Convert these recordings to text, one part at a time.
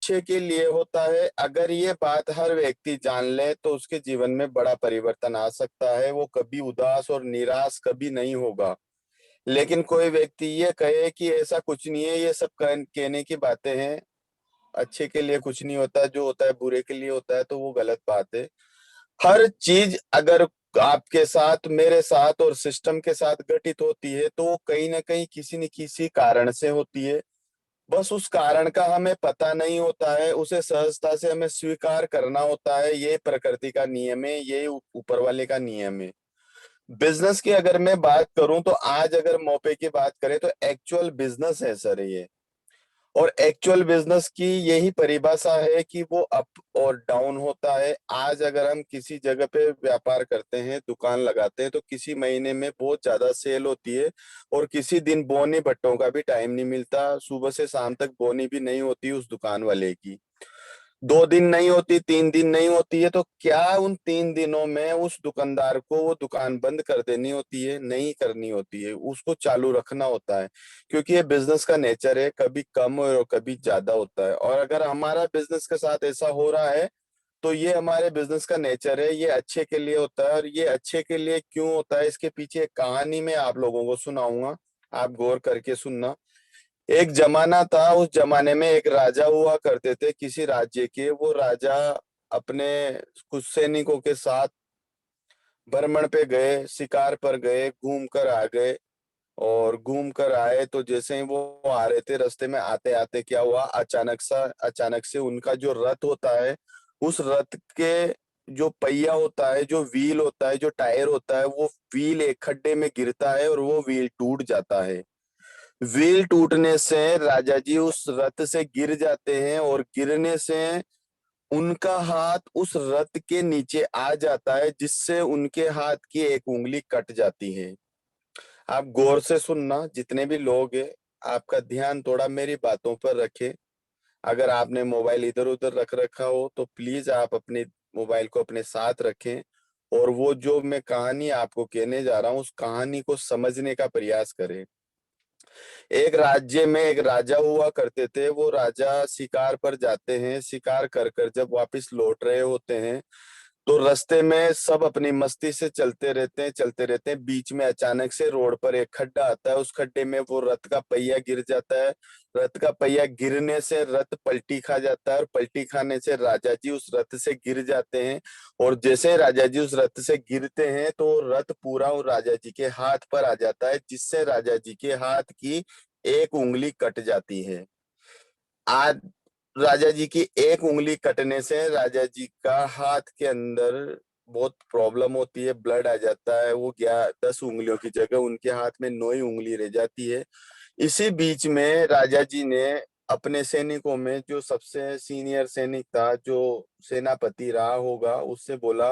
अच्छे के लिए होता है। अगर ये बात हर व्यक्ति जान ले तो उसके जीवन में बड़ा परिवर्तन आ सकता है, वो कभी उदास और निराश कभी नहीं होगा। लेकिन कोई व्यक्ति ये कहे कि ऐसा कुछ नहीं है, ये सब कहने की बातें हैं, अच्छे के लिए कुछ नहीं होता, जो होता है बुरे के लिए होता है, तो वो गलत बात है। हर चीज अगर आपके साथ, मेरे साथ और सिस्टम के साथ घटित होती है तो वो कहीं ना कहीं किसी न किसी कारण से होती है। बस उस कारण का हमें पता नहीं होता है, उसे सहजता से हमें स्वीकार करना होता है। ये प्रकृति का नियम है, ये ऊपर वाले का नियम है। बिजनेस की अगर मैं बात करूं तो आज अगर मौके की बात करें तो एक्चुअल बिजनेस है सर ये। और एक्चुअल बिजनेस की यही परिभाषा है कि वो अप और डाउन होता है। आज अगर हम किसी जगह पे व्यापार करते हैं, दुकान लगाते हैं, तो किसी महीने में बहुत ज्यादा सेल होती है और किसी दिन बोनी भट्टों का भी टाइम नहीं मिलता, सुबह से शाम तक बोनी भी नहीं होती उस दुकान वाले की। 2 दिन नहीं होती, 3 दिन नहीं होती है, तो क्या उन 3 दिनों में उस दुकानदार को वो दुकान बंद कर देनी होती है? नहीं करनी होती है, उसको चालू रखना होता है। क्योंकि ये बिजनेस का नेचर है, कभी कम और कभी ज्यादा होता है। और अगर हमारा बिजनेस के साथ ऐसा हो रहा है तो ये हमारे बिजनेस का नेचर है, ये अच्छे के लिए होता है। और ये अच्छे के लिए क्यों होता है, इसके पीछे एक कहानी मैं आप लोगों को सुनाऊंगा, आप गौर करके सुनना। एक जमाना था, उस जमाने में एक राजा हुआ करते थे किसी राज्य के। वो राजा अपने कुछ सैनिकों के साथ भ्रमण पे गए, शिकार पर गए, घूम कर आ गए। और घूम कर आए तो जैसे ही वो आ रहे थे, रास्ते में आते आते क्या हुआ, अचानक से उनका जो रथ होता है, उस रथ के जो पहिया होता है, जो व्हील होता है, जो टायर होता है, वो व्हील एक खड्डे में गिरता है और वो व्हील टूट जाता है। व्हील टूटने से राजा जी उस रथ से गिर जाते हैं और गिरने से उनका हाथ उस रथ के नीचे आ जाता है, जिससे उनके हाथ की एक उंगली कट जाती है। आप गौर से सुनना, जितने भी लोग हैं, आपका ध्यान थोड़ा मेरी बातों पर रखें। अगर आपने मोबाइल इधर उधर रख रखा हो तो प्लीज आप अपने मोबाइल को अपने साथ रखें और वो जो मैं कहानी आपको कहने जा रहा हूँ उस कहानी को समझने का प्रयास करें। एक राज्य में एक राजा हुआ करते थे। वो राजा शिकार पर जाते हैं, शिकार कर कर जब वापस लौट रहे होते हैं तो रास्ते में सब अपनी मस्ती से चलते रहते हैं। बीच में अचानक से रोड पर एक खड्डा आता है, उस खड्डे में वो रथ का पहिया गिर जाता है। रथ का पहिया गिरने से रथ पलटी खा जाता है और पलटी खाने से राजा जी उस रथ से गिर जाते हैं। और जैसे राजा जी उस रथ से गिरते हैं तो रथ पूरा उस राजा जी के हाथ पर आ जाता है, जिससे राजा जी के हाथ की एक उंगली कट जाती है। आज राजा जी की एक उंगली कटने से राजा जी का हाथ के अंदर बहुत प्रॉब्लम होती है, ब्लड आ जाता है। वो 10 उंगलियों की जगह उनके हाथ में 9 ही उंगली रह जाती है। इसी बीच में राजा जी ने अपने सैनिकों में जो सबसे सीनियर सैनिक था, जो सेनापति रहा होगा, उससे बोला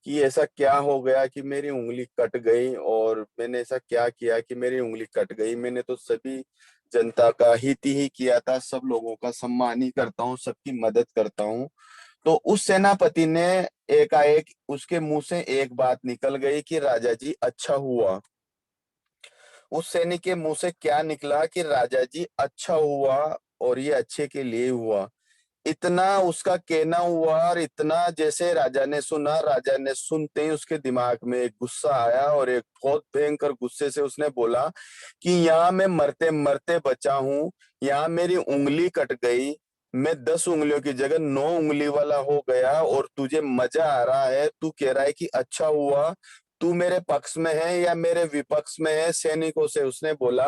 कि ऐसा क्या हो गया कि मेरी उंगली कट गई, और मैंने ऐसा क्या किया कि मेरी उंगली कट गई? मैंने तो सभी जनता का हित ही किया था, सब लोगों का सम्मान ही करता हूँ, सबकी मदद करता हूँ। तो उस सेनापति ने एकाएक उसके मुंह से एक बात निकल गई कि राजा जी अच्छा हुआ। उस सैनिक के मुंह से क्या निकला कि राजा जी अच्छा हुआ, और ये अच्छे के लिए हुआ। इतना उसका कहना हुआ और इतना जैसे राजा ने सुना, राजा ने सुनते ही उसके दिमाग में एक गुस्सा आया और एक बहुत भयंकर गुस्से से उसने बोला कि यहाँ मैं मरते मरते बचा हूँ, यहाँ मेरी उंगली कट गई, मैं 10 उंगलियों की जगह 9 उंगली वाला हो गया, और तुझे मजा आ रहा है, तू कह रहा है कि अच्छा हुआ। तू मेरे पक्ष में है या मेरे विपक्ष में है? सैनिकों से उसने बोला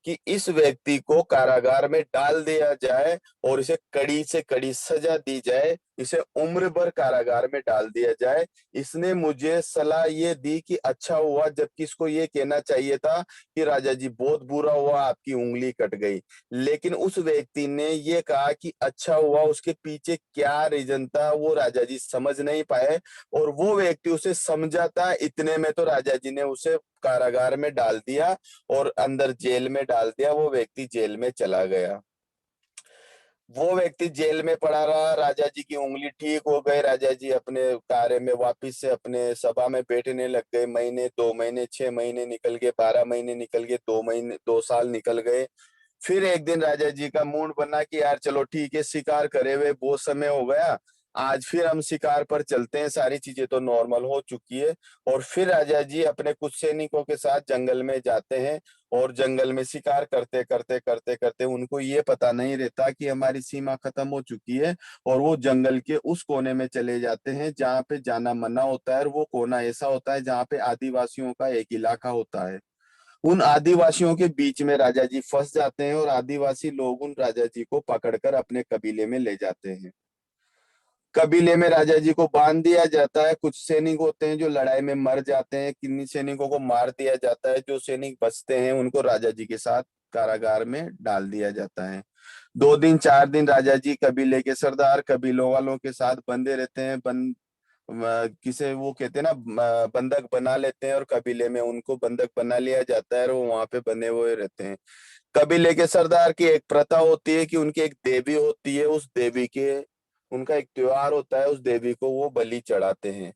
कि इस व्यक्ति को कारागार में डाल दिया जाए और इसे कड़ी से कड़ी सजा दी जाए, इसे उम्र भर कारागार में डाल दिया जाए। इसने मुझे सलाह ये दी कि अच्छा हुआ, जबकि इसको ये कहना चाहिए था कि राजा जी बहुत बुरा हुआ, आपकी उंगली कट गई। लेकिन उस व्यक्ति ने ये कहा कि अच्छा हुआ, उसके पीछे क्या रीजन था वो राजा जी समझ नहीं पाए, और वो व्यक्ति उसे समझाता, इतने में तो राजा जी ने उसे कारागार में डाल दिया और अंदर जेल में डाल दिया। वो व्यक्ति जेल में चला गया। वो व्यक्ति जेल में पड़ा रहा, राजा जी की उंगली ठीक हो गई, राजा जी अपने कार्य में वापिस से अपने सभा में बैठने लग गए। महीने, 2 महीने, 6 महीने निकल गए, 12 महीने निकल गए, 2 महीने, 2 साल निकल गए। फिर एक दिन राजा जी का मूड बना कि यार चलो ठीक है, शिकार करे हुए बहुत समय हो गया, आज फिर हम शिकार पर चलते हैं, सारी चीजें तो नॉर्मल हो चुकी है। और फिर राजा जी अपने कुछ सैनिकों के साथ जंगल में जाते हैं, और जंगल में शिकार करते करते करते करते उनको ये पता नहीं रहता कि हमारी सीमा खत्म हो चुकी है, और वो जंगल के उस कोने में चले जाते हैं जहाँ पे जाना मना होता है। और वो कोना ऐसा होता है जहाँ पे आदिवासियों का एक इलाका होता है। उन आदिवासियों के बीच में राजा जी फंस जाते हैं, और आदिवासी लोग उन राजा जी को पकड़कर अपने कबीले में ले जाते हैं। कबीले में राजा जी को बांध दिया जाता है। कुछ सैनिक होते हैं जो लड़ाई में मर जाते हैं, किन्हीं सैनिकों को मार दिया जाता है। जो सैनिक बचते हैं उनको राजा जी के साथ कारागार में डाल दिया जाता है। 2 दिन 4 दिन राजा जी कबीले के सरदार कबीलों वालों के साथ बंधे रहते हैं। किसे वो कहते हैं ना, बंधक बना लेते हैं, और कबीले में उनको बंधक बना लिया जाता है, और वो वहां पे बने हुए रहते हैं। कबीले के सरदार की एक प्रथा होती है कि उनकी एक देवी होती है, उस देवी के उनका एक त्योहार होता है, उस देवी को वो बलि चढ़ाते हैं।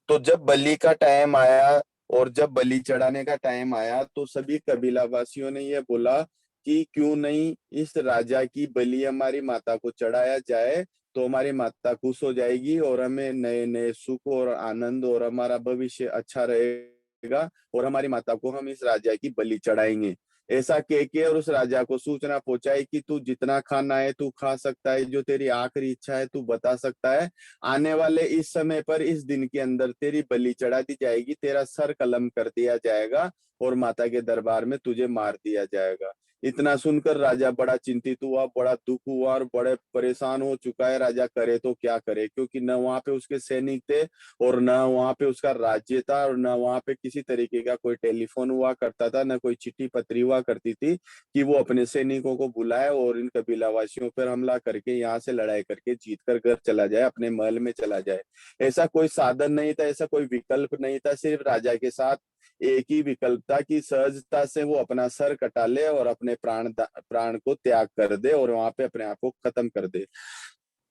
तो जब बलि का टाइम आया, और जब बलि चढ़ाने का टाइम आया, तो सभी कबीला वासियों ने ये बोला कि क्यों नहीं इस राजा की बलि हमारी माता को चढ़ाया जाए, तो हमारी माता खुश हो जाएगी, और हमें नए नए सुख और आनंद, और हमारा भविष्य अच्छा रहेगा, और हमारी माता को हम इस राजा की बलि चढ़ाएंगे। ऐसा कह के और उस राजा को सूचना पहुंचाई कि तू जितना खाना है तू खा सकता है, जो तेरी आखिरी इच्छा है तू बता सकता है। आने वाले इस समय पर इस दिन के अंदर तेरी बलि चढ़ा दी जाएगी, तेरा सर कलम कर दिया जाएगा, और माता के दरबार में तुझे मार दिया जाएगा। इतना सुनकर राजा बड़ा चिंतित हुआ, बड़ा दुख हुआ, और बड़े परेशान हो चुका है। राजा करे तो क्या करे, क्योंकि न वहां पे उसके सैनिक थे, और न वहां पे उसका राज्य था, और न वहां पे किसी तरीके का कोई टेलीफोन हुआ करता था, न कोई चिट्ठी पत्री हुआ करती थी कि वो अपने सैनिकों को बुलाए और इन कबीलावासियों पर हमला करके यहाँ से लड़ाई करके जीत कर घर चला जाए, अपने महल में चला जाए। ऐसा कोई साधन नहीं था, ऐसा कोई विकल्प नहीं था। सिर्फ राजा के साथ एक ही विकल्प था कि सहजता से वो अपना सर कटा ले और अपने प्राण को त्याग कर दे, और वहां पे अपने आप को खत्म कर दे।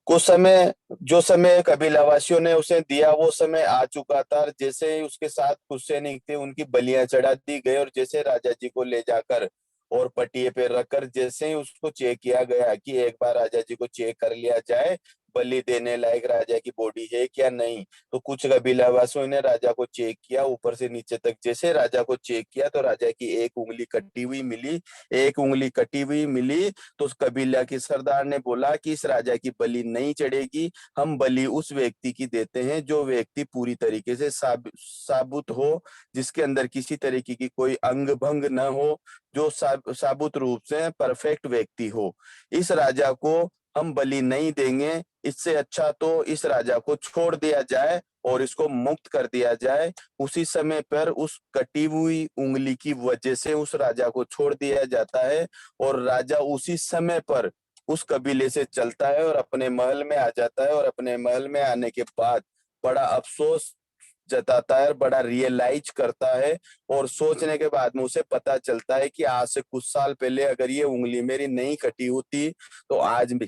कुछ समय जो समय कबीलावासियों ने उसे दिया वो समय आ चुका था। जैसे ही उसके साथ कुछ सैनिक थे, उनकी बलियां चढ़ा दी गई, और जैसे राजा जी को ले जाकर और पटिए पे रखकर जैसे ही उसको चेक किया गया कि एक बार राजा जी को चेक कर लिया जाए बलि देने लायक राजा की बॉडी है क्या नहीं, तो कुछ कबीलावासियों ने राजा को चेक किया ऊपर से नीचे तक। जैसे राजा को चेक किया तो राजा की एक उंगली कटी हुई मिली। एक उंगली कटी हुई मिली तो उस कबीला के सरदार ने बोला कि इस राजा की बलि नहीं चढ़ेगी, हम बलि उस व्यक्ति की देते हैं जो व्यक्ति पूरी तरीके से साबुत हो, जिसके अंदर किसी तरीके की कोई अंग भंग न हो, जो साबुत रूप से परफेक्ट व्यक्ति हो। इस राजा को हम बलि नहीं देंगे, इससे अच्छा तो इस राजा को छोड़ दिया जाए और इसको मुक्त कर दिया जाए। उसी समय पर उस कटी हुई उंगली की वजह से उस राजा को छोड़ दिया जाता है, और राजा उसी समय पर उस कबीले से चलता है और अपने महल में आ जाता है। और अपने महल में आने के बाद बड़ा अफसोस जताता है, बड़ा रियलाइज करता है, और सोचने के बाद में उसे पता चलता है कि आज से कुछ साल पहले अगर ये उंगली मेरी नहीं कटी होती तो आज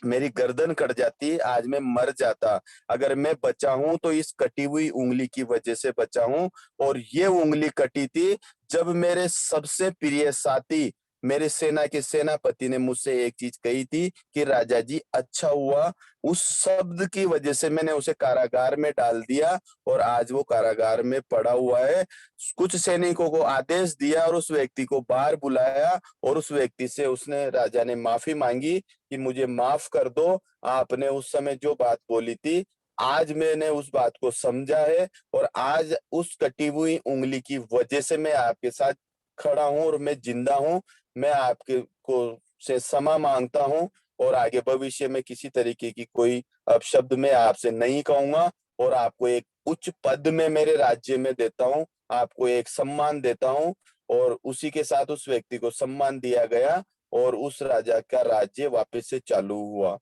मेरी गर्दन कट जाती, आज मैं मर जाता। अगर मैं बचा हूं तो इस कटी हुई उंगली की वजह से बचा हूं, और ये उंगली कटी थी जब मेरे सबसे प्रिय साथी मेरे सेना के सेनापति ने मुझसे एक चीज कही थी कि राजा जी अच्छा हुआ उस शब्द की वजह से मैंने उसे कारागार में डाल दिया, और आज वो कारागार में पड़ा हुआ है। कुछ सैनिकों को आदेश दिया और उस व्यक्ति को बाहर बुलाया, और उस व्यक्ति से उसने राजा ने माफी मांगी कि मुझे माफ कर दो, आपने उस समय जो बात बोली थी आज मैंने उस बात को समझा है, और आज उस कटी हुई उंगली की वजह से मैं आपके साथ खड़ा हूं और मैं जिंदा हूं। मैं आपके को से क्षमा मांगता हूं, और आगे भविष्य में किसी तरीके की कोई अपशब्द मैं आपसे नहीं कहूंगा, और आपको एक उच्च पद में मेरे राज्य में देता हूं, आपको एक सम्मान देता हूं। और उसी के साथ उस व्यक्ति को सम्मान दिया गया, और उस राजा का राज्य वापस से चालू हुआ।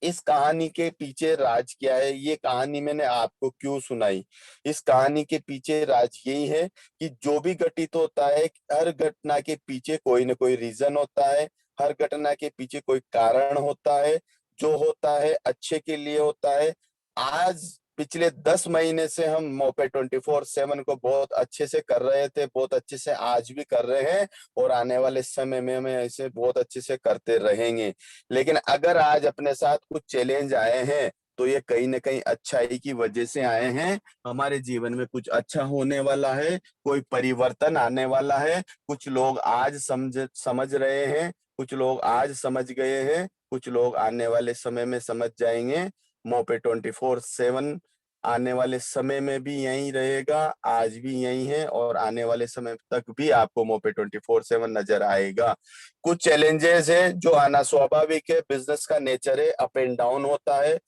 इस कहानी के पीछे राज क्या है, ये कहानी मैंने आपको क्यों सुनाई? इस कहानी के पीछे राज यही है कि जो भी घटित होता है, हर घटना के पीछे कोई ना कोई रीजन होता है, हर घटना के पीछे कोई कारण होता है, जो होता है अच्छे के लिए होता है। आज पिछले 10 महीने से हम मोपे 24/7 को बहुत अच्छे से कर रहे थे, बहुत अच्छे से आज भी कर रहे हैं और आने वाले समय में हमें ऐसे बहुत अच्छे से करते रहेंगे। लेकिन अगर आज अपने साथ कुछ चैलेंज आए हैं तो ये कहीं ना कहीं अच्छाई की वजह से आए हैं। हमारे जीवन में कुछ अच्छा होने वाला है, कोई परिवर्तन आने वाला है। कुछ लोग आज समझ समझ रहे हैं, कुछ लोग आज समझ गए हैं, कुछ लोग आने वाले समय में समझ जाएंगे। मोपे 24/7 आने वाले समय में भी यही रहेगा, आज भी यही है और आने वाले समय तक भी आपको मोपे 24/7 नजर आएगा। कुछ चैलेंजेस है जो आना स्वाभाविक है, बिजनेस का नेचर है, अप एंड डाउन होता है।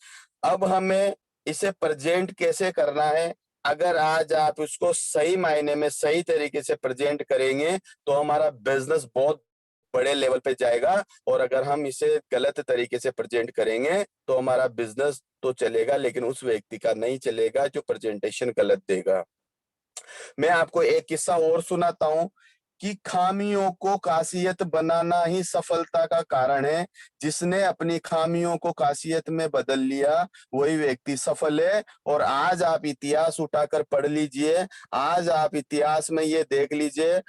अब हमें इसे प्रेजेंट कैसे करना है? अगर आज आप इसको सही मायने में सही तरीके से प्रेजेंट करेंगे तो हमारा बिजनेस बहुत बड़े लेवल पे जाएगा। और अगर हम इसे गलत तरीके से प्रेजेंट करेंगे तो हमारा बिजनेस तो चलेगा लेकिन उस व्यक्ति का नहीं चलेगा जो प्रेजेंटेशन गलत देगा। मैं आपको एक किस्सा और सुनाता हूँ कि खामियों को खासियत बनाना ही सफलता का कारण है। जिसने अपनी खामियों को खासियत में बदल लिया वही व्यक्ति सफल है। और आज आप इतिहास उठाकर पढ़ लीजिए, आज आप इतिहास में ये देख लीजिए,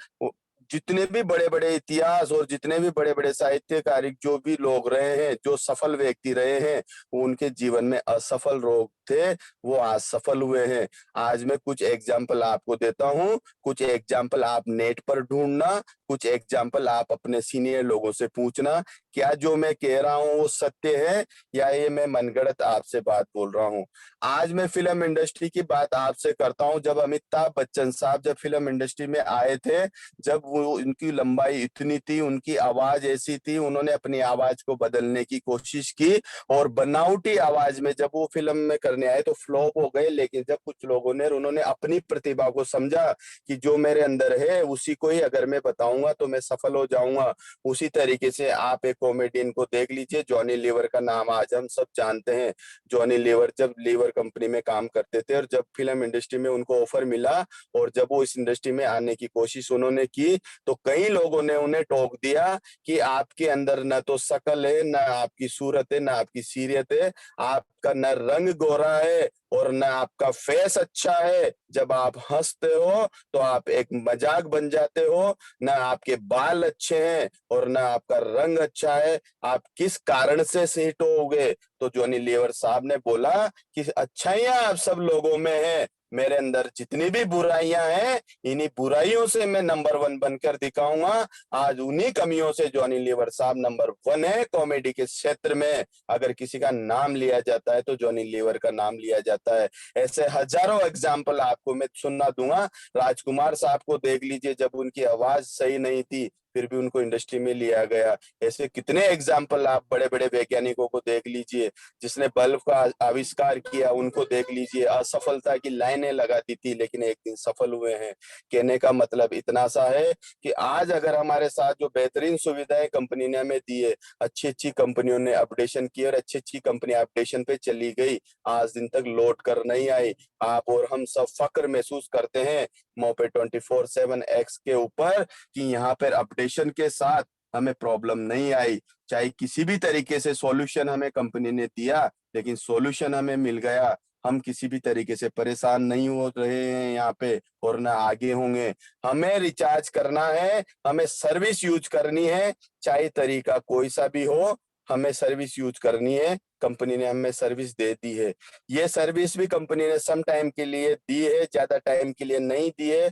जितने भी बड़े बड़े इतिहास और जितने भी बड़े बड़े साहित्यकारिक जो भी लोग रहे हैं, जो सफल व्यक्ति रहे हैं, वो उनके जीवन में असफल लोग थे, वो आज सफल हुए हैं। आज मैं कुछ एग्जाम्पल आपको देता हूँ, कुछ एग्जाम्पल आप नेट पर ढूंढना, कुछ एग्जाम्पल आप अपने सीनियर लोगों से पूछना क्या जो मैं कह रहा हूँ वो सत्य है या ये मैं मनगढ़ंत आपसे बात बोल रहा हूँ। आज मैं फिल्म इंडस्ट्री की बात आपसे करता हूँ। जब अमिताभ बच्चन साहब जब फिल्म इंडस्ट्री में आए थे, जब वो उनकी लंबाई इतनी थी, उनकी आवाज ऐसी थी, उन्होंने अपनी आवाज को बदलने की कोशिश की और बनावटी आवाज में जब वो फिल्म में करने आए तो फ्लॉप हो गए। लेकिन जब कुछ लोगों ने उन्होंने अपनी प्रतिभा को समझा कि जो मेरे अंदर है उसी को ही अगर मैं बताऊंगा तो मैं सफल हो जाऊंगा। उसी तरीके से आप एक कॉमेडियन को देख लीजिए, जॉनी लीवर का नाम आज हम सब जानते हैं। जॉनी लीवर जब लीवर कंपनी में काम करते थे और जब फिल्म इंडस्ट्री में उनको ऑफर मिला और जब वो इस इंडस्ट्री में आने की कोशिश उन्होंने की तो कई लोगों ने उन्हें टोक दिया कि आपके अंदर न तो शकल है, न आपकी सूरत है, न आपकी सीरियत है, आपका न रंग गोरा है और न आपका फेस अच्छा है। जब आप हंसते हो तो आप एक मजाक बन जाते हो, न आपके बाल अच्छे हैं और न आपका रंग अच्छा है, आप किस कारण से हिट होगे? तो जॉनी लीवर साहब ने बोला कि अच्छाइयां आप सब लोगों में है, मेरे अंदर जितनी भी बुराइयां हैं इन्हीं बुराइयों से मैं नंबर 1 बनकर दिखाऊंगा। आज उन्हीं कमियों से जॉनी लीवर साहब नंबर 1 है कॉमेडी के क्षेत्र में। अगर किसी का नाम लिया जाता है तो जॉनी लीवर का नाम लिया जाता है। ऐसे हजारों एग्जाम्पल आपको मैं सुनना दूंगा। राजकुमार साहब को देख लीजिए, जब उनकी आवाज सही नहीं थी फिर भी उनको इंडस्ट्री में लिया गया। ऐसे कितने एग्जाम्पल आप बड़े बड़े वैज्ञानिकों को देख लीजिए, जिसने बल्ब का आविष्कार किया उनको देख लीजिए, असफलता की लाइनें लगाती थी लेकिन एक दिन सफल हुए हैं। कहने का मतलब इतना सा है कि आज अगर हमारे साथ जो बेहतरीन सुविधाएं कंपनी ने हमें दी है, अच्छी अच्छी कंपनियों ने अपडेशन की और अच्छी अच्छी कंपनी अपडेशन पे चली गई, आज दिन तक लौट कर नहीं आई। आप और हम सब फक्र महसूस करते हैं मोपे 24/7 एक्स के ऊपर कि यहाँ पर अपडेशन के साथ हमें प्रॉब्लम नहीं आई। चाहे किसी भी तरीके से सॉल्यूशन हमें कंपनी ने दिया लेकिन सॉल्यूशन हमें मिल गया। हम किसी भी तरीके से परेशान नहीं हो रहे हैं यहाँ पे और ना आगे होंगे। हमें रिचार्ज करना है, हमें सर्विस यूज करनी है, चाहे तरीका कोई सा भी हो, हमें सर्विस यूज करनी है। कंपनी ने हमें सर्विस दे दी है। ये सर्विस भी कंपनी ने सम टाइम के लिए दी है, ज्यादा टाइम के लिए नहीं दी है।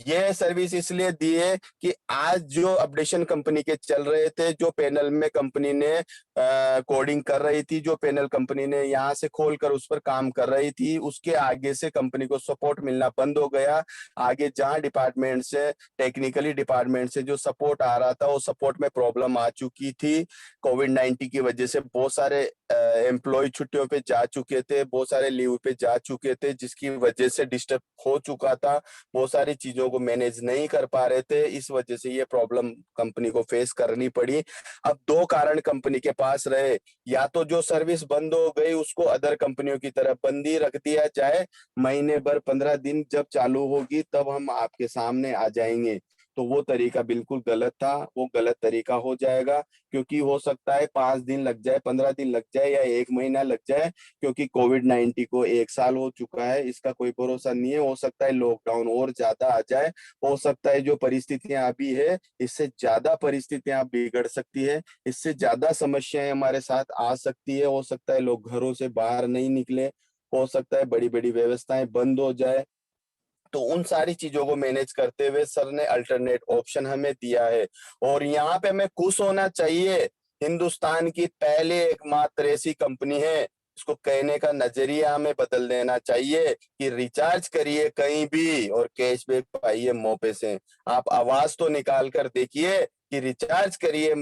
ये सर्विस इसलिए दी है कि आज जो अपडेशन कंपनी के चल रहे थे, जो पैनल में कंपनी ने कोडिंग कर रही थी, जो पैनल कंपनी ने यहाँ से खोलकर उस पर काम कर रही थी, उसके आगे से कंपनी को सपोर्ट मिलना बंद हो गया। आगे जहाँ डिपार्टमेंट से टेक्निकली डिपार्टमेंट से जो सपोर्ट आ रहा था वो सपोर्ट में प्रॉब्लम आ चुकी थी। कोविड-19 की वजह से बहुत सारे एम्प्लॉय छुट्टियों पे जा चुके थे, बहुत सारे लीव पे जा चुके थे, जिसकी वजह से डिस्टर्ब हो चुका था, बहुत सारी चीजों को मैनेज नहीं कर पा रहे थे। इस वजह से ये प्रॉब्लम कंपनी को फेस करनी पड़ी। अब दो कारण कंपनी के पास रहे, या तो जो सर्विस बंद हो गई उसको अदर कंपनियों की तरह बंदी रख दिया जाए, महीने भर 15 दिन जब चालू होगी तब हम आपके सामने आ जाएंगे, तो वो तरीका बिल्कुल गलत था, वो गलत तरीका हो जाएगा। क्योंकि हो सकता है 5 दिन लग जाए, 15 दिन लग जाए, या 1 महीना लग जाए, क्योंकि कोविड-19 को 1 साल हो चुका है, इसका कोई भरोसा नहीं है। हो सकता है लॉकडाउन और ज्यादा आ जाए, हो सकता है जो परिस्थितियां अभी है इससे ज्यादा परिस्थितियां बिगड़ सकती है, इससे ज्यादा समस्याएं हमारे साथ आ सकती है। हो सकता है लोग घरों से बाहर नहीं निकले, हो सकता है बड़ी बड़ी व्यवस्थाएं बंद हो जाए। तो उन सारी चीजों को मैनेज करते हुए सर ने अल्टरनेट ऑप्शन हमें दिया है, और यहाँ पे हमें खुश होना चाहिए। हिंदुस्तान की पहले एकमात्र ऐसी कंपनी है, इसको कहने का नजरिया हमें बदल देना चाहिए कि रिचार्ज करिए कहीं भी और कैशबैक पाइए मौके से। आप आवाज तो निकाल कर देखिए कि रिचार्ज करिए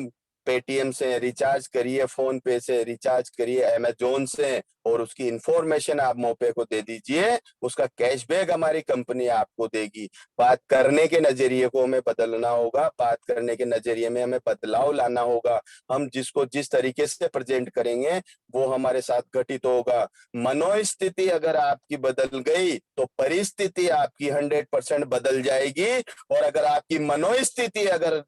पेटीएम से, रिचार्ज करिए फोन पे से, रिचार्ज करिए अमेजोन से, और उसकी इंफॉर्मेशन आप मोपे को दे दीजिए, उसका कैशबैक हमारी कंपनी आपको देगी। बात करने के नजरिए को हमें बदलना होगा, बात करने के नजरिए में हमें बदलाव लाना होगा। हम जिसको जिस तरीके से प्रेजेंट करेंगे वो हमारे साथ घटित होगा। मनोस्थिति अगर आपकी बदल गई तो परिस्थिति आपकी 100% बदल जाएगी, और अगर आपकी मनोस्थिति अगर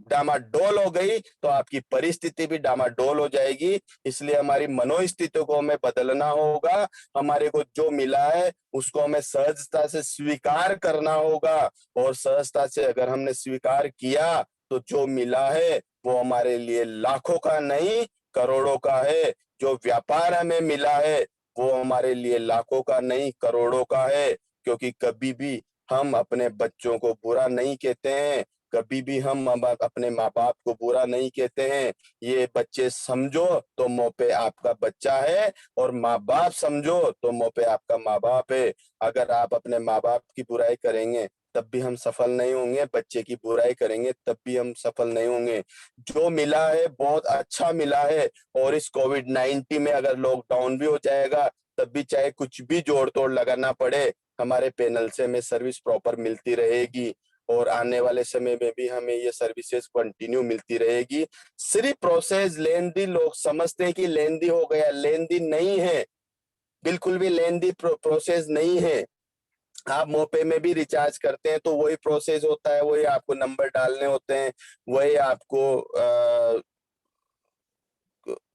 डामाडोल हो गई तो आपकी परिस्थिति भी डामाडोल हो जाएगी। इसलिए हमारी मनोस्थिति को हमें बदलना होगा। हमारे को जो मिला है उसको हमें सहजता से स्वीकार करना होगा, और सहजता से अगर हमने स्वीकार किया तो जो मिला है वो हमारे लिए लाखों का नहीं करोड़ों का है। जो व्यापार हमें मिला है वो हमारे लिए लाखों का नहीं करोड़ों का है। क्योंकि कभी भी हम अपने बच्चों को बुरा नहीं कहते हैं, कभी भी हम अपने माँ बाप को बुरा नहीं कहते हैं। ये बच्चे समझो तो मुंह पे आपका बच्चा है, और माँ बाप समझो तो मुंह पे आपका माँ बाप है। अगर आप अपने माँ बाप की बुराई करेंगे तब भी हम सफल नहीं होंगे, बच्चे की बुराई करेंगे तब भी हम सफल नहीं होंगे। जो मिला है बहुत अच्छा मिला है, और इस कोविड-19 में अगर लॉकडाउन भी हो जाएगा तब भी चाहे कुछ भी जोड़ तोड़ लगाना पड़े, हमारे पैनल से हमें सर्विस प्रॉपर मिलती रहेगी, और आने वाले समय में भी हमें ये सर्विसेज कंटिन्यू मिलती रहेगी। सिर्फ प्रोसेस लेंदी, लोग समझते हैं कि लेंदी हो गया, लेंदी नहीं है, बिल्कुल भी लेंदी प्रोसेस नहीं है। आप मोपे में भी रिचार्ज करते हैं तो वही प्रोसेस होता है, वही आपको नंबर डालने होते हैं, वही आपको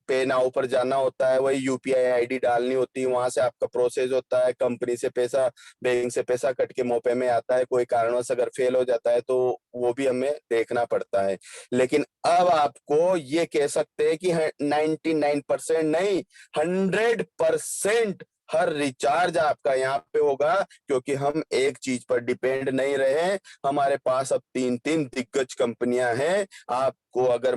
पे नाउ पर जाना होता है, वही यूपीआई आईडी डालनी होती है, वहां से आपका प्रोसेस होता है, कंपनी से पैसा, बैंक से पैसा कट के मोपे में आता है। कोई कारणवश अगर फेल हो जाता है तो वो भी हमें देखना पड़ता है। लेकिन अब आपको ये कह सकते हैं कि 99% नहीं, 100% हर रिचार्ज आपका यहाँ पे होगा, क्योंकि हम एक चीज पर डिपेंड नहीं रहे। हमारे पास अब 3 3 दिग्गज कंपनियां हैं। आपको अगर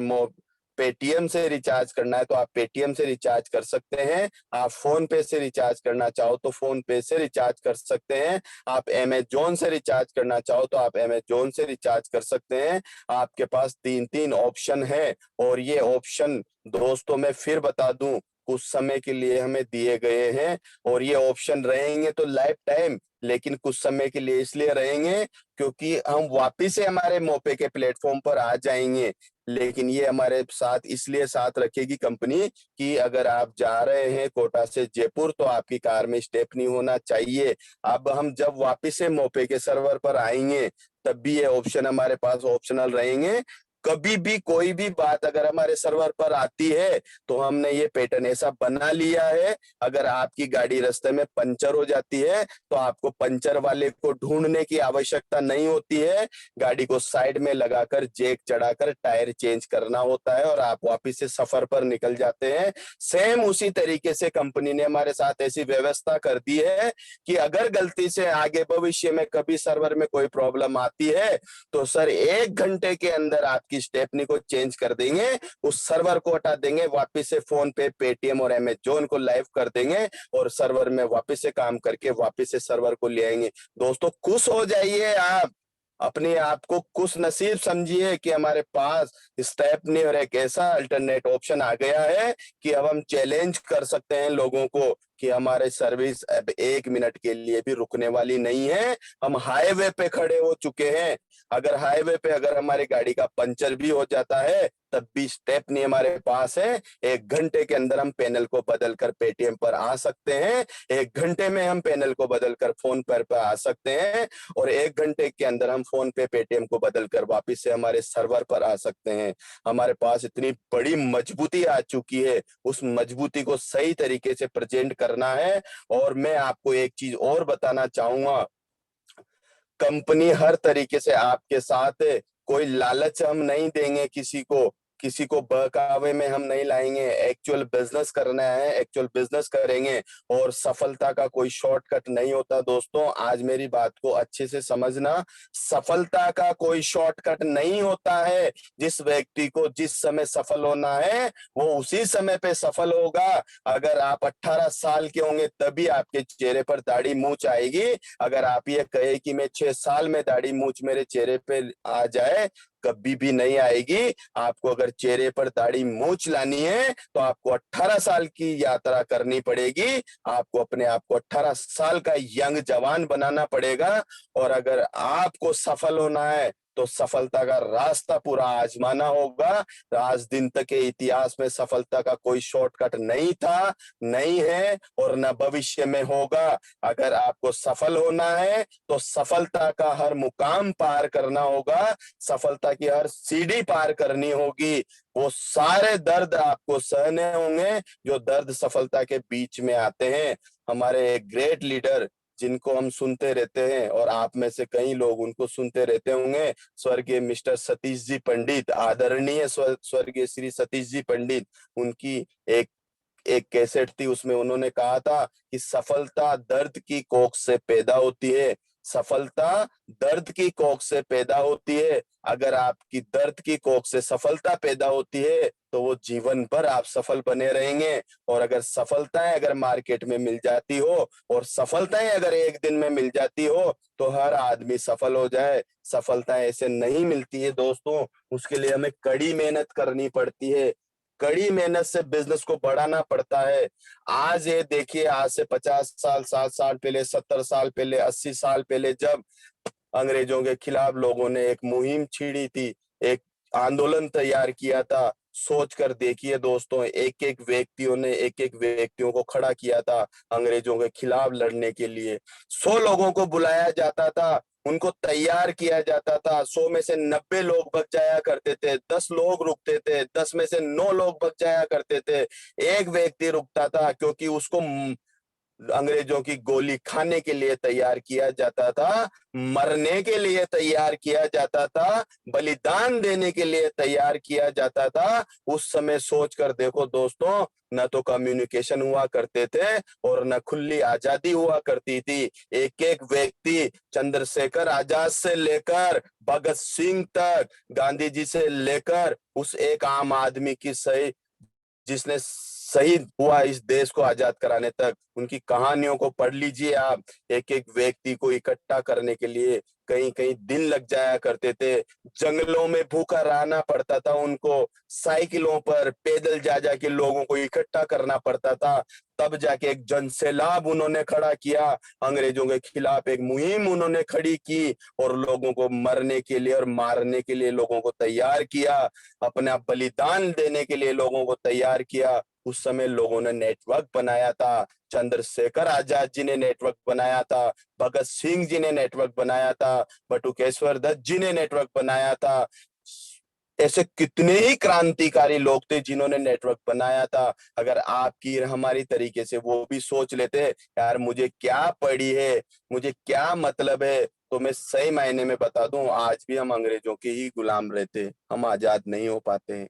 पेटीएम से रिचार्ज करना है तो आप पेटीएम से रिचार्ज कर सकते हैं, आप फोन पे से रिचार्ज करना चाहो तो फोन पे से रिचार्ज कर सकते हैं, आप अमेजोन से रिचार्ज करना चाहो तो आप अमेजोन से रिचार्ज कर सकते हैं। आपके पास 3 3 ऑप्शन है, और ये ऑप्शन दोस्तों मैं फिर बता दूं कुछ समय के लिए हमें दिए गए हैं, और ये ऑप्शन रहेंगे तो लाइफ टाइम, लेकिन कुछ समय के लिए इसलिए रहेंगे क्योंकि हम वापिस से हमारे मोपे के प्लेटफॉर्म पर आ जाएंगे। लेकिन ये हमारे साथ इसलिए साथ रखेगी कंपनी कि अगर आप जा रहे हैं कोटा से जयपुर तो आपकी कार में स्टेपनी होना चाहिए। अब हम जब वापिस से मोपे के सर्वर पर आएंगे तब भी ये ऑप्शन हमारे पास ऑप्शनल रहेंगे। कभी भी कोई भी बात अगर हमारे सर्वर पर आती है तो हमने ये पैटर्न ऐसा बना लिया है, अगर आपकी गाड़ी रास्ते में पंचर हो जाती है तो आपको पंचर वाले को ढूंढने की आवश्यकता नहीं होती है, गाड़ी को साइड में लगाकर जैक चढ़ाकर टायर चेंज करना होता है और आप वापिस से सफर पर निकल जाते हैं। सेम उसी तरीके से कंपनी ने हमारे साथ ऐसी व्यवस्था कर दी है कि अगर गलती से आगे भविष्य में कभी सर्वर में कोई प्रॉब्लम आती है तो सर 1 घंटे के अंदर आपकी स्टेपनी को चेंज कर देंगे, उस सर्वर को हटा देंगे, वापिस से फोन पे, पेटीएम और अमेजोन को लाइव कर देंगे, और सर्वर में वापिस से काम करके वापिस से सर्वर को ले आएंगे। दोस्तों खुश हो जाइए, आप अपने आप को खुश नसीब समझिए कि हमारे पास स्टेपनी और एक ऐसा अल्टरनेट ऑप्शन आ गया है कि अब हम चैलेंज कर सकते हैं लोगों को कि हमारे सर्विस अब 1 मिनट के लिए भी रुकने वाली नहीं है। हम हाईवे पे खड़े हो चुके हैं। अगर हाईवे पे अगर हमारी गाड़ी का पंचर भी हो जाता है तब भी स्टेप नहीं हमारे पास है। 1 घंटे के अंदर हम पैनल को बदल कर पेटीएम पर आ सकते हैं। 1 घंटे में हम पैनल को बदल कर फोन पर आ सकते हैं। और 1 घंटे के अंदर हम फोन पे पेटीएम को बदल कर वापिस से हमारे सर्वर पर आ सकते हैं। हमारे पास इतनी बड़ी मजबूती आ चुकी है, उस मजबूती को सही तरीके से प्रेजेंट करना है। और मैं आपको एक चीज और बताना चाहूंगा, कंपनी हर तरीके से आपके साथ है। कोई लालच हम नहीं देंगे किसी को बहकावे में हम नहीं लाएंगे। एक्चुअल बिजनेस करना है, एक्चुअल बिजनेस करेंगे। और सफलता का कोई शॉर्टकट नहीं होता दोस्तों, आज मेरी बात को अच्छे से समझना। सफलता का कोई शॉर्टकट नहीं होता है। जिस व्यक्ति को जिस समय सफल होना है वो उसी समय पे सफल होगा। अगर आप 18 साल के होंगे तभी आपके चेहरे पर दाढ़ी मूंछ आएगी। अगर आप ये कहे कि मैं 6 साल में दाढ़ी मूंछ मेरे चेहरे पे आ जाए, कभी भी नहीं आएगी। आपको अगर चेहरे पर दाढ़ी मूंछ लानी है तो आपको 18 साल की यात्रा करनी पड़ेगी। आपको अपने आप को 18 साल का यंग जवान बनाना पड़ेगा। और अगर आपको सफल होना है तो सफलता का रास्ता पूरा आजमाना होगा। आज दिन तक के इतिहास में सफलता का कोई शॉर्टकट नहीं था, नहीं है और न भविष्य में होगा। अगर आपको सफल होना है तो सफलता का हर मुकाम पार करना होगा, सफलता की हर सीढ़ी पार करनी होगी। वो सारे दर्द आपको सहने होंगे जो दर्द सफलता के बीच में आते हैं। हमारे एक ग्रेट लीडर जिनको हम सुनते रहते हैं और आप में से कई लोग उनको सुनते रहते होंगे, स्वर्गीय मिस्टर सतीश जी पंडित, आदरणीय स्वर्गीय श्री सतीश जी पंडित। उनकी एक एक कैसेट थी, उसमें उन्होंने कहा था कि सफलता दर्द की कोख से पैदा होती है। सफलता दर्द की कोख से पैदा होती है। अगर आपकी दर्द की कोख से सफलता पैदा होती है तो वो जीवन भर आप सफल बने रहेंगे। और अगर सफलताएं अगर मार्केट में मिल जाती हो और सफलताएं अगर एक दिन में मिल जाती हो तो हर आदमी सफल हो जाए। सफलताएं ऐसे नहीं मिलती है दोस्तों, उसके लिए हमें कड़ी मेहनत करनी पड़ती है। कड़ी मेहनत से बिजनेस को बढ़ाना पड़ता है। आज ये देखिए, आज से 50 साल, 60 साल पहले, 70 साल पहले, 80 साल पहले जब अंग्रेजों के खिलाफ लोगों ने एक मुहिम छेड़ी थी, एक आंदोलन तैयार किया था, सोच कर देखिए दोस्तों, एक एक व्यक्तियों को खड़ा किया था अंग्रेजों के खिलाफ लड़ने के लिए। 100 लोगों को बुलाया जाता था, उनको तैयार किया जाता था। 100 में से 90 लोग बच जाया करते थे, 10 लोग रुकते थे, 10 में से 9 लोग बच जाया करते थे। एक व्यक्ति रुकता था क्योंकि उसको अंग्रेजों की गोली खाने के लिए तैयार किया जाता था, मरने के लिए तैयार किया जाता था, बलिदान देने के लिए तैयार किया जाता था। उस समय सोच कर देखो दोस्तों, न तो कम्युनिकेशन हुआ करते थे और न खुली आजादी हुआ करती थी। एक एक व्यक्ति, चंद्रशेखर आजाद से लेकर भगत सिंह तक, गांधी जी से लेकर उस एक आम आदमी की सही जिसने शहीद हुआ इस देश को आजाद कराने तक, उनकी कहानियों को पढ़ लीजिए आप। एक एक व्यक्ति को इकट्ठा करने के लिए कहीं कहीं दिन लग जाया करते थे। जंगलों में भूखा रहना पड़ता था उनको, साइकिलों पर पैदल जा जा के लोगों को इकट्ठा करना पड़ता था। तब जाके एक जन सैलाब उन्होंने खड़ा किया, अंग्रेजों के खिलाफ एक मुहिम उन्होंने खड़ी की और लोगों को मरने के लिए और मारने के लिए लोगों को तैयार किया, अपना बलिदान देने के लिए लोगों को तैयार किया। उस समय लोगों ने नेटवर्क बनाया था, चंद्रशेखर आजाद जी ने नेटवर्क बनाया था, भगत सिंह जी ने नेटवर्क बनाया था, बटुकेश्वर दत्त जी ने नेटवर्क बनाया था। ऐसे कितने ही क्रांतिकारी लोग थे जिन्होंने नेटवर्क बनाया था। अगर आपकी हमारी तरीके से वो भी सोच लेते यार मुझे क्या पड़ी है, मुझे क्या मतलब है, तो मैं सही मायने में बता दूं, आज भी हम अंग्रेजों के ही गुलाम रहते, हम आजाद नहीं हो पाते हैं।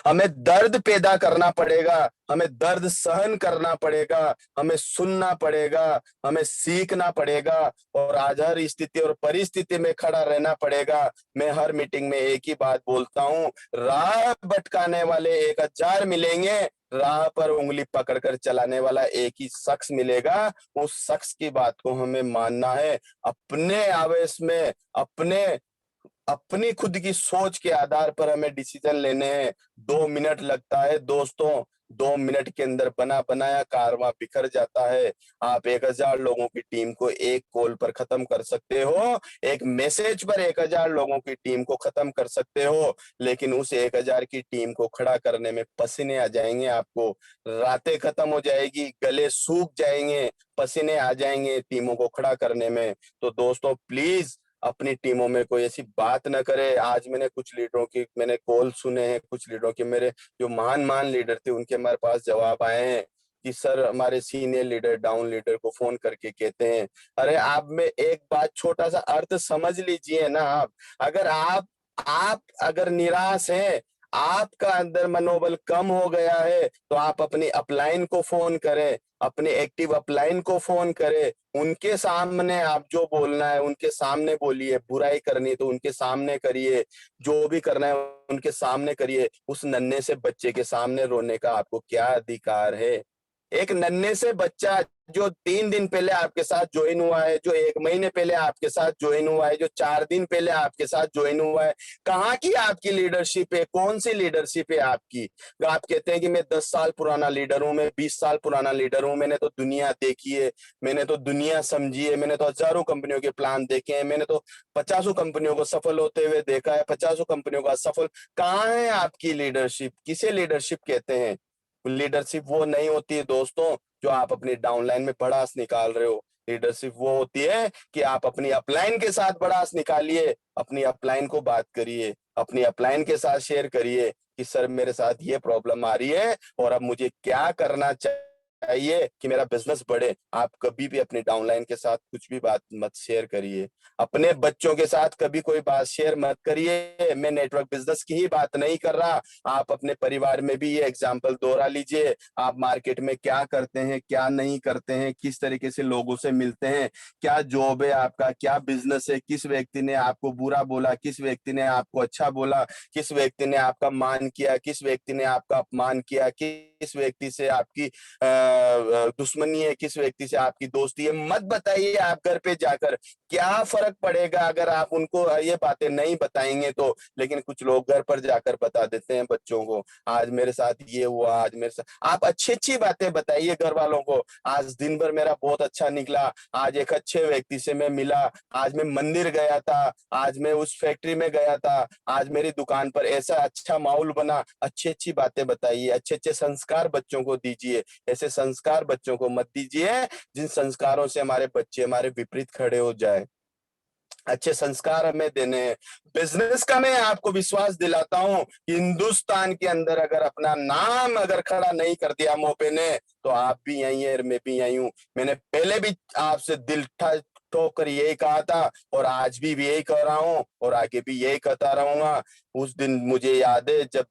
हमें दर्द पैदा करना पड़ेगा, हमें दर्द सहन करना पड़ेगा, हमें सुनना पड़ेगा, हमें सीखना पड़ेगा और आज हर स्थिति और परिस्थिति में खड़ा रहना पड़ेगा। मैं हर मीटिंग में एक ही बात बोलता हूँ, राह भटकाने वाले 1000 मिलेंगे, राह पर उंगली पकड़कर चलाने वाला एक ही शख्स मिलेगा। उस शख्स की बात को हमें मानना है। अपने आवेश में, अपनी खुद की सोच के आधार पर हमें डिसीजन लेने हैं। 2 मिनट लगता है दोस्तों, 2 मिनट के अंदर बना बनाया कारवां बिखर जाता है। आप 1000 लोगों की टीम को एक कॉल पर खत्म कर सकते हो, एक मैसेज पर 1000 लोगों की टीम को खत्म कर सकते हो, लेकिन उस 1000 की टीम को खड़ा करने में पसीने आ जाएंगे, आपको रातें खत्म हो जाएगी, गले सूख जाएंगे, पसीने आ जाएंगे टीमों को खड़ा करने में। तो दोस्तों प्लीज अपनी टीमों में कोई ऐसी बात ना करे। आज मैंने कॉल सुने हैं कुछ लीडरों के, मेरे जो महान महान लीडर थे उनके हमारे पास जवाब आए हैं कि सर हमारे सीनियर लीडर डाउन लीडर को फोन करके कहते हैं, अरे आप में एक बात छोटा सा अर्थ समझ लीजिए ना। आप अगर निराश हैं, आपका अंदर मनोबल कम हो गया है, तो आप अपनी अपलाइन को फोन करें, अपने एक्टिव अपलाइन को फोन करें, उनके सामने आप जो बोलना है उनके सामने बोलिए, बुराई करनी है तो उनके सामने करिए, जो भी करना है उनके सामने करिए। उस नन्हे से बच्चे के सामने रोने का आपको क्या अधिकार है? एक नन्हे से बच्चा जो 3 दिन पहले आपके साथ ज्वाइन हुआ है, जो 1 महीने पहले आपके साथ ज्वाइन हुआ है, जो 4 दिन पहले आपके साथ ज्वाइन हुआ है, कहाँ की आपकी लीडरशिप है? कौन सी लीडरशिप है आपकी? आप कहते हैं कि मैं 10 साल पुराना लीडर हूं, मैं 20 साल पुराना लीडर हूं, मैंने तो दुनिया देखी है, मैंने तो दुनिया समझी है, मैंने तो हजारों कंपनियों के प्लान देखे हैं, मैंने तो 50 कंपनियों को सफल होते हुए देखा है, 50 कंपनियों का सफल। कहाँ है आपकी लीडरशिप? किसे लीडरशिप कहते हैं? लीडरशिप वो नहीं होती है दोस्तों जो आप अपनी डाउनलाइन में भड़ास निकाल रहे हो। लीडरशिप वो होती है कि आप अपनी अपलाइन के साथ भड़ास निकालिए, अपनी अपलाइन को बात करिए, अपनी अपलाइन के साथ शेयर करिए कि सर मेरे साथ ये प्रॉब्लम आ रही है और अब मुझे क्या करना चाहिए कि मेरा बिजनेस बढ़े। आप कभी भी अपनी डाउनलाइन के साथ कुछ भी बात मत शेयर करिए, अपने बच्चों के साथ कभी कोई बात शेयर मत करिए। मैं नेटवर्क बिजनेस की ही बात नहीं कर रहा, आप अपने परिवार में भी ये एग्जाम्पल दोहरा लीजिए। आप मार्केट में क्या करते हैं, क्या नहीं करते हैं, किस तरीके से लोगों से मिलते हैं, क्या जॉब है आपका, क्या बिजनेस है, किस व्यक्ति ने आपको बुरा बोला, किस व्यक्ति ने आपको अच्छा बोला, किस व्यक्ति ने आपका मान किया, किस व्यक्ति ने आपका अपमान किया, किस व्यक्ति से आपकी दुश्मनी है, किस व्यक्ति से आपकी दोस्ती है, मत बताइए। आप घर पे जाकर क्या फर्क पड़ेगा अगर आप उनको ये बातें नहीं बताएंगे तो। लेकिन कुछ लोग घर पर जाकर बता देते हैं बच्चों को, आज मेरे साथ ये हुआ, आज मेरे साथ। आप अच्छी अच्छी बातें बताइए घर वालों को, आज दिन भर मेरा बहुत अच्छा निकला, आज एक अच्छे व्यक्ति से मैं मिला, आज मैं मंदिर गया था, आज मैं उस फैक्ट्री में गया था, आज मेरी दुकान पर ऐसा अच्छा माहौल बना। अच्छी अच्छी बातें बताइए, अच्छे अच्छे संस्कार बच्चों को दीजिए। ऐसे संस्कार बच्चों को मत दीजिए जिन संस्कारों से हमारे बच्चे हमारे विपरीत खड़े हो जाए। अच्छे संस्कार हमें देने हैं। बिजनेस का मैं आपको विश्वास दिलाता हूं, हिंदुस्तान के अंदर अगर अपना नाम अगर खड़ा नहीं कर दिया मोपे ने, तो आप भी यही है, मैं भी यही हूं। मैंने पहले भी आपसे दिल ठोकर यही कहा था और आज भी यही कह रहा हूं और आगे भी यही कहता रहूंगा। उस दिन मुझे याद है जब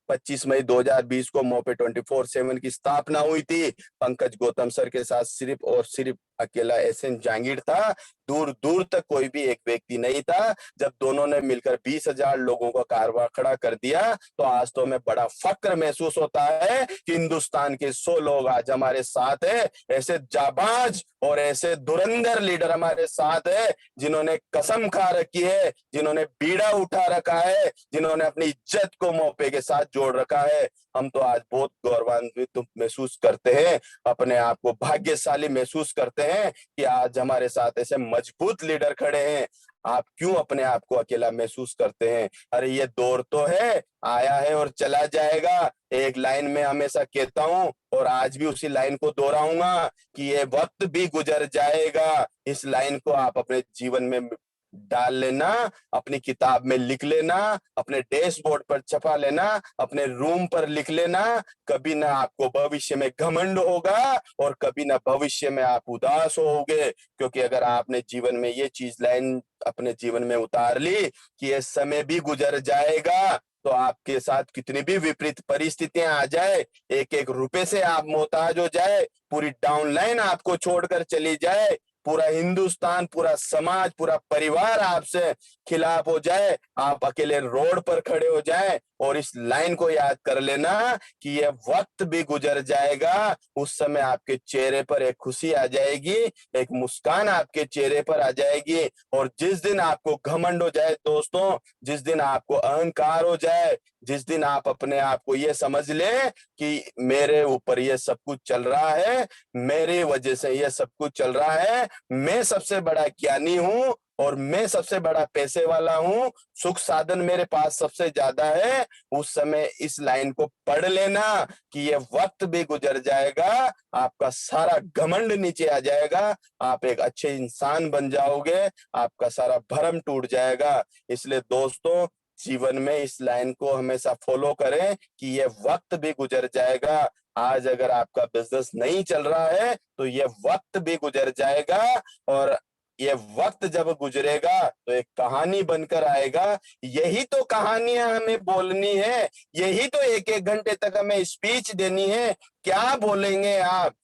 25 मई 2020 को मोपे 24/7 की स्थापना हुई थी। पंकज गौतम सर के साथ सिर्फ और सिर्फ अकेला एसएन जहांगीर था, दूर दूर तक कोई भी एक व्यक्ति नहीं था। जब दोनों ने मिलकर 20,000 लोगों का कारवां खड़ा कर दिया, तो आज तो हमें बड़ा फक्र महसूस होता है कि हिंदुस्तान के 100 लोग आज हमारे साथ है। ऐसे जाबाज और ऐसे धुरंधर लीडर हमारे साथ है, जिन्होंने कसम खा रखी है, जिन्होंने बीड़ा उठा रखा है, जिन्होंने अपनी इज्जत को मोपे के साथ जोड़ रखा है। हम तो आज बहुत गौरवान्वित महसूस करते हैं, अपने आप को भाग्यशाली महसूस करते हैं कि आज हमारे साथ ऐसे मजबूत लीडर खड़े हैं। आप क्यों अपने आप को अकेला महसूस करते हैं? अरे ये दौर तो है, आया है और चला जाएगा। एक लाइन में हमेशा कहता हूं और आज भी उसी लाइन को दोहराऊंगा कि ये वक्त भी गुजर जाएगा। इस लाइन को आप अपने जीवन में डाल लेना, अपनी किताब में लिख लेना, अपने डैशबोर्ड पर छपा लेना, अपने रूम पर लिख लेना। कभी ना आपको भविष्य में घमंड होगा और कभी ना भविष्य में आप उदास होगे, क्योंकि अगर आपने जीवन में ये चीज लाइन अपने जीवन में उतार ली कि ये समय भी गुजर जाएगा, तो आपके साथ कितनी भी विपरीत परिस्थितियां आ जाए, एक एक रुपए से आप मोहताज हो जाए, पूरी डाउनलाइन आपको छोड़कर चली जाए, पूरा हिंदुस्तान, पूरा समाज, पूरा परिवार आपसे खिलाफ हो जाए, आप अकेले रोड पर खड़े हो जाए और इस लाइन को याद कर लेना कि ये वक्त भी गुजर जाएगा, उस समय आपके चेहरे पर एक खुशी आ जाएगी, एक मुस्कान आपके चेहरे पर आ जाएगी। और जिस दिन आपको घमंड हो जाए दोस्तों, जिस दिन आपको अहंकार हो जाए, जिस दिन आप अपने आप को ये समझ ले कि मेरे ऊपर ये सब कुछ चल रहा है, मेरी वजह से ये सब कुछ चल रहा है, मैं सबसे बड़ा ज्ञानी हूं और मैं सबसे बड़ा पैसे वाला हूं, सुख साधन मेरे पास सबसे ज्यादा है, उस समय इस लाइन को पढ़ लेना कि ये वक्त भी गुजर जाएगा, आपका सारा घमंड नीचे आ जाएगा, आप एक अच्छे इंसान बन जाओगे, आपका सारा भरम टूट जाएगा। इसलिए दोस्तों, जीवन में इस लाइन को हमेशा फॉलो करें कि ये वक्त भी गुजर जाएगा। आज अगर आपका बिजनेस नहीं चल रहा है तो ये वक्त भी गुजर जाएगा, और ये वक्त जब गुजरेगा तो एक कहानी बनकर आएगा। यही तो कहानियां हमें बोलनी है, यही तो एक एक घंटे तक हमें स्पीच देनी है। क्या बोलेंगे आप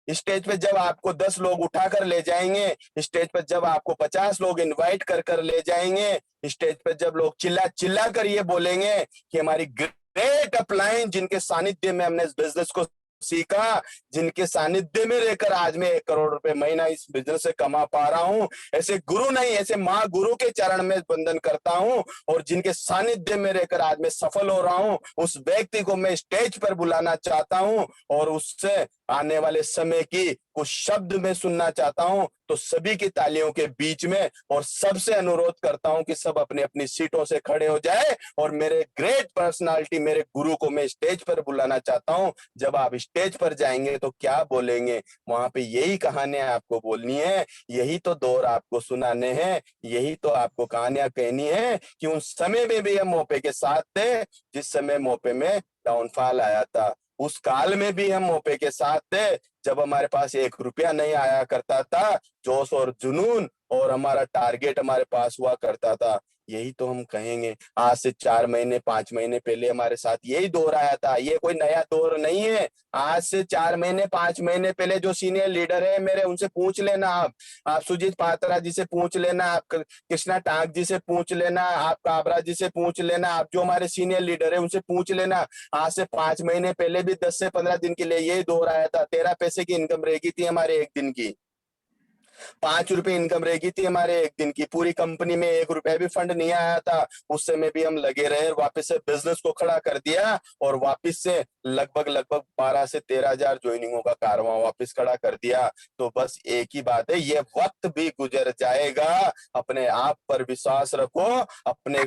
स्टेज पे जब आपको 10 लोग उठाकर ले जाएंगे, स्टेज पर जब आपको 50 लोग इनवाइट कर कर ले जाएंगे, स्टेज पे जब लोग चिल्ला चिल्ला कर ये बोलेंगे कि हमारी ग्रेट अपलाइन, जिनके सानिध्य में हमने इस बिजनेस को सीखा, जिनके सानिध्य में रहकर आज मैं 1 करोड़ रुपए महीना इस बिजनेस से कमा पा रहा हूं, ऐसे गुरु नहीं, ऐसे माँ गुरु के चरण में वंदन करता हूं, और जिनके सानिध्य में रहकर आज मैं सफल हो रहा हूं, उस व्यक्ति को मैं स्टेज पर बुलाना चाहता हूं और उससे आने वाले समय की कुछ शब्द मैं सुनना चाहता हूं। तो सभी की तालियों के बीच में और सबसे अनुरोध करता हूं कि सब अपनी अपनी सीटों से खड़े हो जाए और मेरे ग्रेट पर्सनालिटी, मेरे गुरु को मैं स्टेज पर बुलाना चाहता हूं। जब आप स्टेज पर जाएंगे तो क्या बोलेंगे, वहां पे यही कहानियां आपको बोलनी है, यही तो दौर आपको सुनाने हैं, यही तो आपको कहानियां कहनी है कि उस समय में भी हम मौके के साथ थे जिस समय मौके में डाउनफॉल आया था, उस काल में भी हम मौके के साथ थे जब हमारे पास 1 रुपया नहीं आया करता था, जोश और जुनून और हमारा टारगेट हमारे पास हुआ करता था। यही तो हम कहेंगे। आज से 4 महीने 5 महीने पहले हमारे साथ यही दौर आया था, ये कोई नया दौर नहीं है। आज से 4 महीने 5 महीने पहले जो सीनियर लीडर है मेरे, उनसे पूछ लेना। आप सुजीत पात्रा जी से पूछ लेना, आप कृष्णा टाक जी से पूछ लेना, आप काबरा जी से पूछ लेना, आप जो हमारे सीनियर लीडर है उनसे पूछ लेना। आज से 5 महीने पहले भी 10 से 15 दिन के लिए यही दौर आया था। 13 पैसे की इनकम रहेगी थी हमारे एक दिन की, 5 रुपए इनकम रहेगी थी हमारे एक दिन की। पूरी कंपनी में 1 रुपया भी फंड नहीं आया था। उस समय भी हम लगे रहे, वापस से बिजनेस को खड़ा कर दिया और वापस से लगभग लगभग 12 से 13 हजार ज्वाइनिंगों का कारवां वापस खड़ा कर दिया। तो बस एक ही बात है, ये वक्त भी गुजर जाएगा। अपने आप पर विश्वास रखो, अपने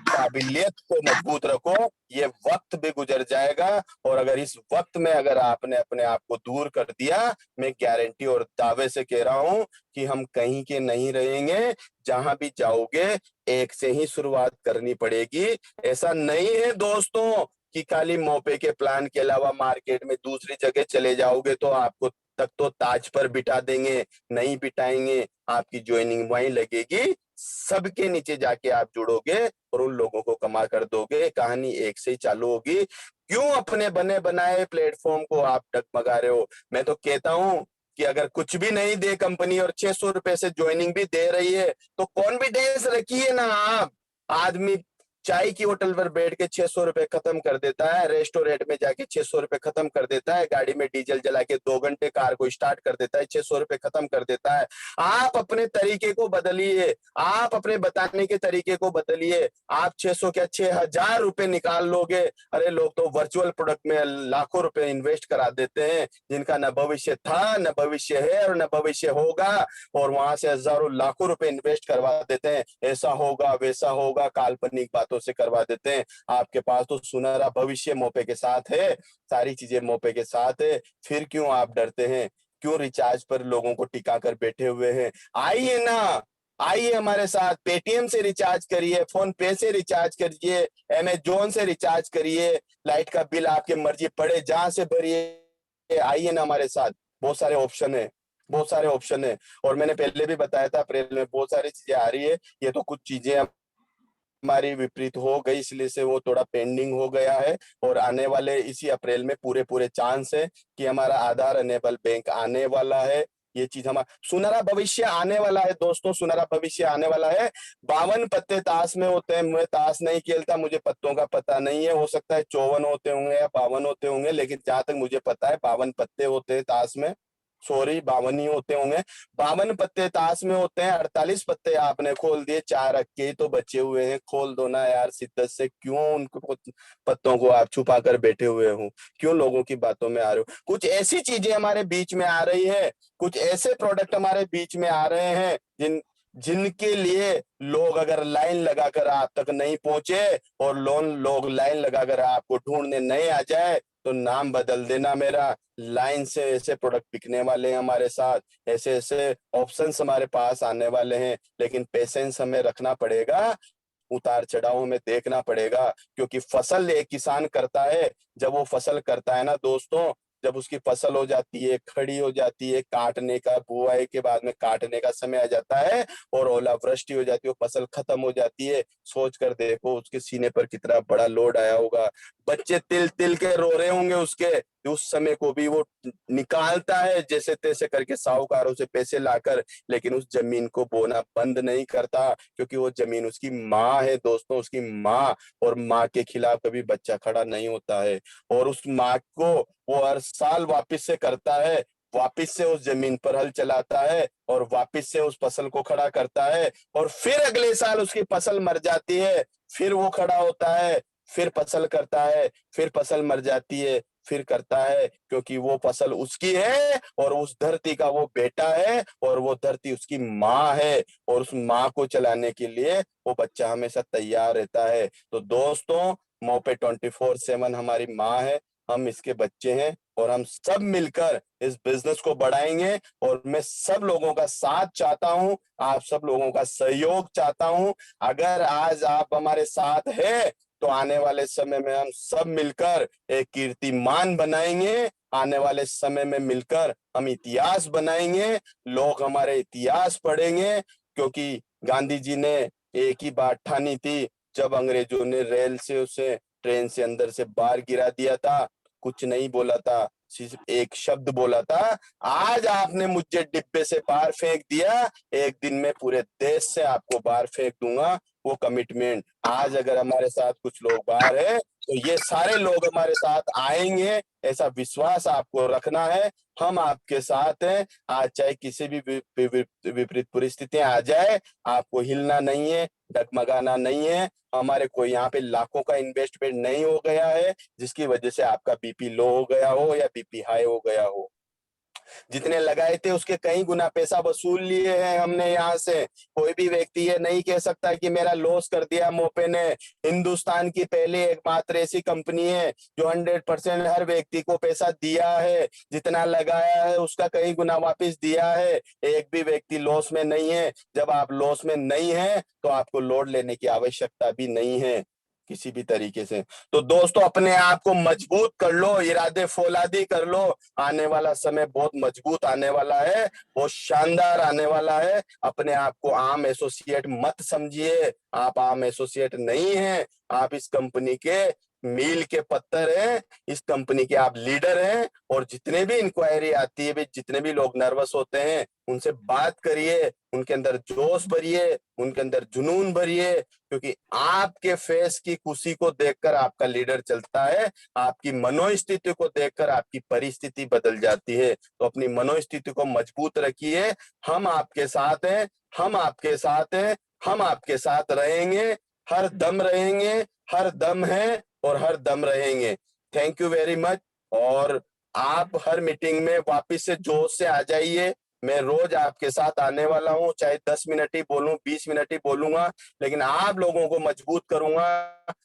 काबिलियत को मजबूत रखो, ये वक्त भी गुजर जाएगा। और अगर इस वक्त में अगर आपने अपने आप को दूर कर दिया, मैं गारंटी और दावे से कह रहा हूं कि हम कहीं के नहीं रहेंगे। जहां भी जाओगे एक से ही शुरुआत करनी पड़ेगी। ऐसा नहीं है दोस्तों कि खाली मौके के प्लान के अलावा मार्केट में दूसरी जगह चले जाओगे तो आपको तक तो ताज पर बिठा देंगे, नहीं बिठाएंगे। आपकी ज्वाइनिंग वहीं लगेगी, सबके नीचे जाके आप जुड़ोगे और उन लोगों को कमा कर दोगे। कहानी एक से ही चालू होगी। क्यों अपने बने बनाए प्लेटफॉर्म को आप डगमगा रहे हो? मैं तो कहता हूं कि अगर कुछ भी नहीं दे कंपनी और 600 रुपए से ज्वाइनिंग भी दे रही है तो कॉन्फिडेंस रखिए ना आप। आदमी चाय की होटल पर बैठ के 600 रुपए खत्म कर देता है, रेस्टोरेंट में जाके 600 रुपए खत्म कर देता है, गाड़ी में डीजल जला के 2 घंटे कार को स्टार्ट कर देता है, 600 रुपए खत्म कर देता है। आप अपने तरीके को बदलिए, आप अपने बताने के तरीके को बदलिए। आप 600 क्या 6,000 रुपए निकाल लोगे। अरे लोग तो वर्चुअल प्रोडक्ट में लाखों रुपए इन्वेस्ट करा देते हैं, जिनका न भविष्य था, न भविष्य है और न भविष्य होगा, और वहां से हजारों लाखों रुपए इन्वेस्ट करवा देते हैं। ऐसा होगा वैसा होगा, काल्पनिक बातों से करवा देते हैं। आपके पास तो सुनहरा भविष्य मौके के साथ है, सारी चीजें मौके के साथ है, फिर क्यों आप डरते हैं? क्यों रिचार्ज पर लोगों को टिका कर बैठे हुए हैं? आइए ना, आइए हमारे साथ, पेटीएम से रिचार्ज करिए, फोन पे से रिचार्ज करिए, अमेजोन से रिचार्ज करिए, लाइट का बिल आपकी मर्जी पड़े जहां से भरिए। आइए ना हमारे साथ, बहुत सारे ऑप्शन है, बहुत सारे ऑप्शन है। और मैंने पहले भी बताया था अप्रैल में बहुत सारी चीजें आ रही है। ये तो कुछ चीजें हमारी विपरीत हो गई, इसलिए से वो थोड़ा पेंडिंग हो गया है। और आने वाले इसी अप्रैल में पूरे पूरे चांस है कि हमारा आधार अनेबल बैंक आने वाला है। ये चीज हमारा सुनहरा भविष्य आने वाला है दोस्तों, सुनहरा भविष्य आने वाला है। 52 पत्ते ताश में होते हैं, मैं ताश नहीं खेलता, मुझे पत्तों का पता नहीं है, हो सकता है 54 होते होंगे या 52 होते होंगे, लेकिन जहां तक मुझे पता है 52 पत्ते होते हैं ताश में। सॉरी, 52 ही होते होंगे। 52 पत्ते ताश में होते हैं, 48 पत्ते आपने खोल दिए, 4 अक्के तो बचे हुए हैं, खोल दो ना यार शिद्दत से। क्यों उनको पत्तों को आप छुपा कर बैठे हुए हो, क्यों लोगों की बातों में आ रहे हो? कुछ ऐसी चीजें हमारे बीच में आ रही है, कुछ ऐसे प्रोडक्ट हमारे बीच में आ रहे हैं जिनके लिए लोग अगर लाइन लगाकर आप तक नहीं पहुंचे और लोग लाइन लगाकर आपको ढूंढने नहीं आ जाए तो नाम बदल देना मेरा। लाइन से ऐसे प्रोडक्ट बिकने वाले हैं हमारे साथ, ऐसे ऐसे ऑप्शंस हमारे पास आने वाले हैं, लेकिन पेशेंस हमें रखना पड़ेगा, उतार चढ़ाव में देखना पड़ेगा। क्योंकि फसल एक किसान करता है, जब वो फसल करता है ना दोस्तों, जब उसकी फसल हो जाती है, खड़ी हो जाती है, काटने का, बुआई के बाद में काटने का समय आ जाता है और ओलावृष्टि हो जाती है, वो फसल खत्म हो जाती है, सोच कर देखो उसके सीने पर कितना बड़ा लोड आया होगा। बच्चे तिल तिल के रो रहे होंगे उसके, उस समय को भी वो निकालता है जैसे तैसे करके साहूकारों से पैसे लाकर, लेकिन उस जमीन को बोना बंद नहीं करता, क्योंकि वो जमीन उसकी माँ है दोस्तों, उसकी माँ। और माँ के खिलाफ कभी बच्चा खड़ा नहीं होता है, और उस माँ को वो हर साल वापिस से करता है, वापिस से उस जमीन पर हल चलाता है और वापिस से उस फसल को खड़ा करता है, और फिर अगले साल उसकी फसल मर जाती है, फिर वो खड़ा होता है, फिर फसल करता है, फिर फसल मर जाती है, फिर करता है, क्योंकि वो फसल उसकी है और उस धरती का वो बेटा है और वो धरती उसकी माँ है, और उस माँ को चलाने के लिए वो बच्चा हमेशा तैयार रहता है। तो दोस्तों, मोपे 24/7 हमारी माँ है, हम इसके बच्चे हैं, और हम सब मिलकर इस बिजनेस को बढ़ाएंगे। और मैं सब लोगों का साथ चाहता हूं, आप सब लोगों का सहयोग चाहता हूं। अगर आज आप हमारे साथ हैं तो आने वाले समय में हम सब मिलकर एक कीर्तिमान बनाएंगे, आने वाले समय में मिलकर हम इतिहास बनाएंगे, लोग हमारे इतिहास पढ़ेंगे। क्योंकि गांधी जी ने एक ही बात ठानी थी, जब अंग्रेजों ने रेल से उसे ट्रेन से अंदर से बाहर गिरा दिया था, कुछ नहीं बोला था, सिर्फ एक शब्द बोला था, आज आपने मुझे डिब्बे से बाहर फेंक दिया, एक दिन में पूरे देश से आपको बाहर फेंक दूंगा। वो कमिटमेंट आज अगर हमारे साथ कुछ लोग बाहर है तो ये सारे लोग हमारे साथ आएंगे, ऐसा विश्वास आपको रखना है। हम आपके साथ हैं, आज चाहे किसी भी विपरीत परिस्थितियां आ जाए, आपको हिलना नहीं है, डगमगाना नहीं है। हमारे कोई यहाँ पे लाखों का इन्वेस्टमेंट नहीं हो गया है जिसकी वजह से आपका बीपी लो हो गया हो या बीपी हाई हो गया हो। जितने लगाए थे उसके कई गुना पैसा वसूल लिए हैं हमने यहाँ से। कोई भी व्यक्ति ये नहीं कह सकता कि मेरा लॉस कर दिया मोपे ने। हिंदुस्तान की पहले एकमात्र ऐसी कंपनी है जो 100% हर व्यक्ति को पैसा दिया है, जितना लगाया है उसका कई गुना वापस दिया है। एक भी व्यक्ति लॉस में नहीं है। जब आप लॉस में नहीं है तो आपको लोड लेने की आवश्यकता भी नहीं है किसी भी तरीके से। तो दोस्तों, अपने आप को मजबूत कर लो, इरादे फौलादी कर लो, आने वाला समय बहुत मजबूत आने वाला है, बहुत शानदार आने वाला है। अपने आप को आम एसोसिएट मत समझिए, आप आम एसोसिएट नहीं हैं, आप इस कंपनी के मील के पत्थर हैं, इस कंपनी के आप लीडर हैं। और जितने भी इंक्वायरी आती है भी, जितने भी लोग नर्वस होते हैं उनसे बात करिए, उनके अंदर जोश भरिए, उनके अंदर जुनून भरिए, क्योंकि आपके फेस की खुशी को देखकर आपका लीडर चलता है, आपकी मनोस्थिति को देखकर आपकी परिस्थिति बदल जाती है। तो अपनी मनोस्थिति को मजबूत रखिए, हम आपके साथ हैं, हम आपके साथ हैं, हम आपके साथ रहेंगे, हर दम रहेंगे, हर दम है और हर दम रहेंगे। Thank you very much. और आप हर मीटिंग में वापस से जोश से आ जाइए, मैं रोज आपके साथ आने वाला हूँ, चाहे 10 मिनट ही बोलूं, 20 मिनट ही बोलूंगा, लेकिन आप लोगों को मजबूत करूंगा,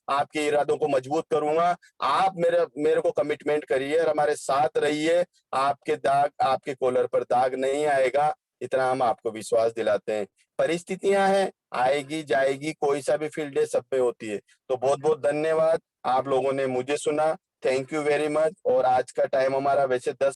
आपके इरादों को मजबूत करूंगा। आप मेरे को कमिटमेंट करिए और हमारे साथ रहिए, आपके कॉलर पर दाग नहीं आएगा, इतना हम आपको विश्वास दिलाते हैं। परिस्थितियां हैं, आएगी जाएगी, कोई सा भी फील्ड है, सब में होती है। तो बहुत बहुत धन्यवाद, आप लोगों ने मुझे सुना, थैंक यू वेरी मच। और आज का टाइम हमारा वैसे 10